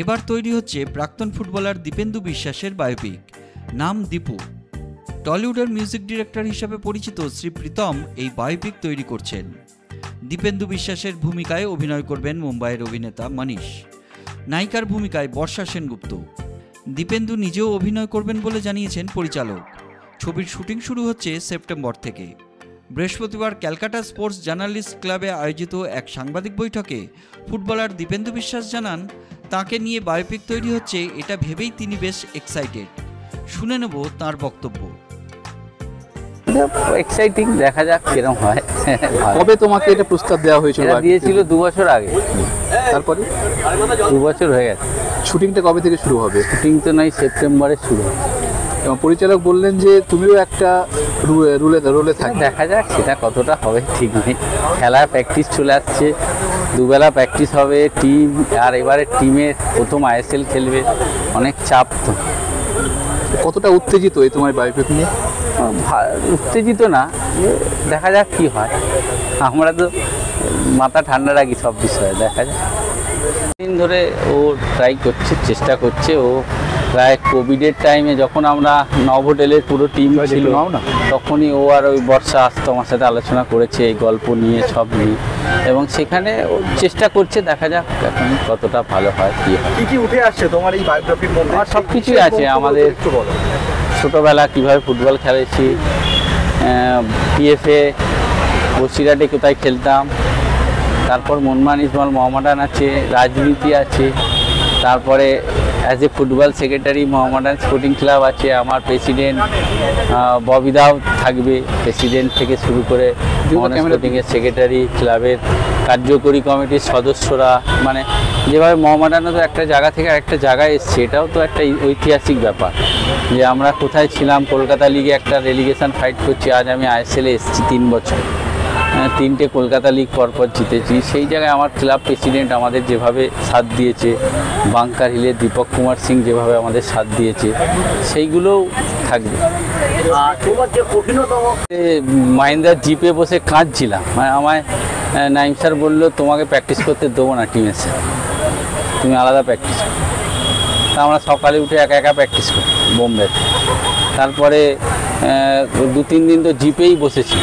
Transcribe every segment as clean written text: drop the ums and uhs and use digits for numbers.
এবার তৈরি হচ্ছে প্রাক্তন ফুটবলার দীপেন্দু বিশ্বাসের বায়োপিক, নাম দীপু। টলিউডের মিউজিক ডিরেক্টর হিসেবে পরিচিত শ্রী প্রীতম এই বায়োপিক তৈরি করছেন। দীপেন্দু বিশ্বাসের ভূমিকায় অভিনয় করবেন মুম্বাইয়ের অভিনেতা মনীষ। নায়িকার ভূমিকায় বর্ষা সেনগুপ্ত। দীপেন্দু নিজেও অভিনয় করবেন বলে জানিয়েছেন পরিচালক। ছবির শুটিং শুরু হচ্ছে সেপ্টেম্বর থেকে। বৃহস্পতিবার ক্যালকাটা স্পোর্টস জার্নালিস্ট ক্লাবে আয়োজিত এক সাংবাদিক বৈঠকে ফুটবলার দীপেন্দু বিশ্বাস জানান, তাকে নিয়ে বায়োপিক তৈরি হচ্ছে এটা ভেবেই তিনি বেশ এক্সাইটেড। শুনে নেব তাঁর বক্তব্য। এক্সাইটিং, দেখা যাক কিরকম হয়। কবে তোমাকে এটা প্রস্তাব দেওয়া হয়েছিল? দিয়েছিল 2 বছর আগে। তারপরে 2 বছর হয়ে গেছে। শুটিংটা কবে থেকে শুরু হবে? শুটিং তো নয়, সেপ্টেম্বরে শুরু হবে। এবং পরিচালক বললেন যে তুমিও একটা রোলে থাকবে। দেখা যাক সেটা কতটা হবে ঠিক নেই। খেলার প্র্যাকটিস চলে আসছে, দুবেলা প্র্যাকটিস হবে, টিম আর এবারে টিমের প্রথম ISL খেলবে, অনেক চাপ। তো কতটা উত্তেজিত এই তোমার বায়োপিক নিয়ে? উত্তেজিত না, দেখা যাক কি হয়। আমরা তো মাথা ঠান্ডা রাখি সব বিষয়ে, দেখা যাক। দিন ধরে ও ট্রাই করছে, চেষ্টা করছে। ও প্রায় কোভিডের টাইমে যখন আমরা নভোটেলের পুরো টিম ছিল না, তখনই ও আর ওই বর্ষা আসতো আমার সাথে, আলোচনা করেছে এই গল্প নিয়ে, সব নিয়ে, এবং সেখানে ও চেষ্টা করছে। দেখা যাক এখন কতটা ভালো হয়, কি হয়। কি কি উঠে আসছে তোমার এই বায়োগ্রাফির মধ্যে? আর সব কিছুই আছে আমাদের। ছোটোবেলা কীভাবে ফুটবল খেলেছি, PFA বসিরহাটে কোথায় খেলতাম, তারপর মনমান ইসমাল মোহামেডান আছে, রাজনীতি আছে, তারপরে as a football secretary Mohammedan sporting club আছে, আমার প্রেসিডেন্ট ববিদাও থাকবে, প্রেসিডেন্ট থেকে শুরু করে স্পোর্টিংয়ের সেক্রেটারি, ক্লাবের কার্যকরী কমিটির সদস্যরা, মানে যেভাবে মোহামেডানও তো একটা জায়গা থেকে আরেকটা জায়গায় এসছে, এটাও তো একটা ঐতিহাসিক ব্যাপার যে আমরা কোথায় ছিলাম। কলকাতা লিগে একটা রেলিগেশন ফাইট করছি, আজ আমি ISL-এ এসেছি 3 বছর, 3টে কলকাতা লিগ পরপর জিতেছি। সেই জায়গায় আমার ক্লাব প্রেসিডেন্ট আমাদের যেভাবে সাথ দিয়েছে, বাংকার হিলে দীপক কুমার সিং যেভাবে আমাদের সাথ দিয়েছে, সেইগুলোও থাকবে। মাহিন্দ্রার জিপে বসে কাঁদছিলাম, মানে আমায় নাইম স্যার বললো তোমাকে প্র্যাকটিস করতে দেবো না টিমের সাথে, তুমি আলাদা প্র্যাকটিস করো। তা আমরা সকালে উঠে একা একা প্র্যাকটিস করি বোম্বে। তারপরে 2-3 দিন তো জিপেই বসেছি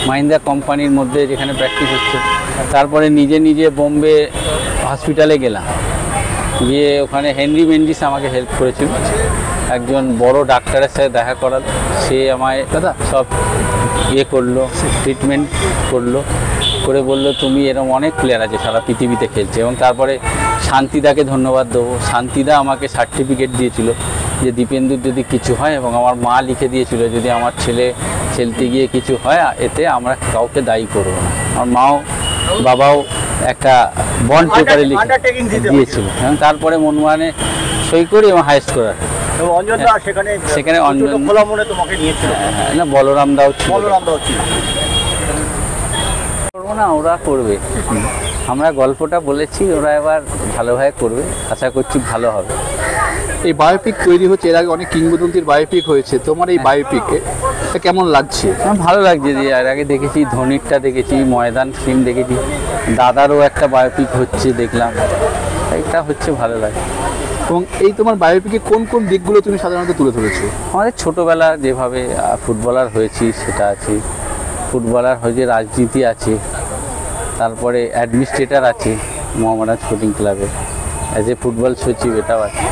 মাহিন্দ্রা কোম্পানির মধ্যে, যেখানে প্র্যাকটিস হচ্ছে। তারপরে নিজে নিজে বোম্বে হসপিটালে গেলাম, গিয়ে ওখানে হেনরি মেন্ডিস আমাকে হেল্প করেছিল, একজন বড় ডাক্তারের সাথে দেখা করালো। সে আমায় সব করলো, ট্রিটমেন্ট করলো, করে বললো তুমি এরকম অনেক প্লেয়ার আছে সারা পৃথিবীতে খেলছে। এবং তারপরে শান্তিদাকে ধন্যবাদ দেবো। শান্তিদা আমাকে সার্টিফিকেট দিয়েছিল যে দীপেন্দুর যদি কিছু হয়, এবং আমার মা লিখে দিয়েছিল যদি আমার ছেলে খেলতে গিয়ে কিছু হয় এতে আমরা কাউকে দায়ী করবো না। আমার মাও বাবাও একটা বন্ড পেপারে লিখে দিয়েছিল, এবং তারপরে মনমানে সই করি এবং হাইস্ট করার। সেখানে অঞ্জন না, বলরাম দাও করবো না, ওরা করবে। আমরা গল্পটা বলেছি, ওরা এবার ভালোভাবে করবে, আশা করছি ভালো হবে। এই বায়োপিক তৈরি হচ্ছে, এর আগে অনেক কিংবদন্তির বায়োপিক হয়েছে, তোমার এই বায়োপিকে কেমন লাগছে? আমার ভালো লাগছে যে এর আগে দেখেছি ধোনিরটা, দেখেছি ময়দান ফিল্ম, দেখেছি দাদারও একটা বায়োপিক হচ্ছে দেখলাম, এটা হচ্ছে ভালো লাগে। এবং এই তোমার বায়োপিকে কোন কোন দিকগুলো তুমি সাধারণত তুলে ধরেছো? আমাদের ছোটোবেলা যেভাবে ফুটবলার হয়েছি সেটা আছে, ফুটবলার হয়েছে, রাজনীতি আছে, তারপরে অ্যাডমিনিস্ট্রেটর আছে মোহামেডান স্পোর্টিং ক্লাবে, অ্যাজ এ ফুটবল সচিব এটাও আছে।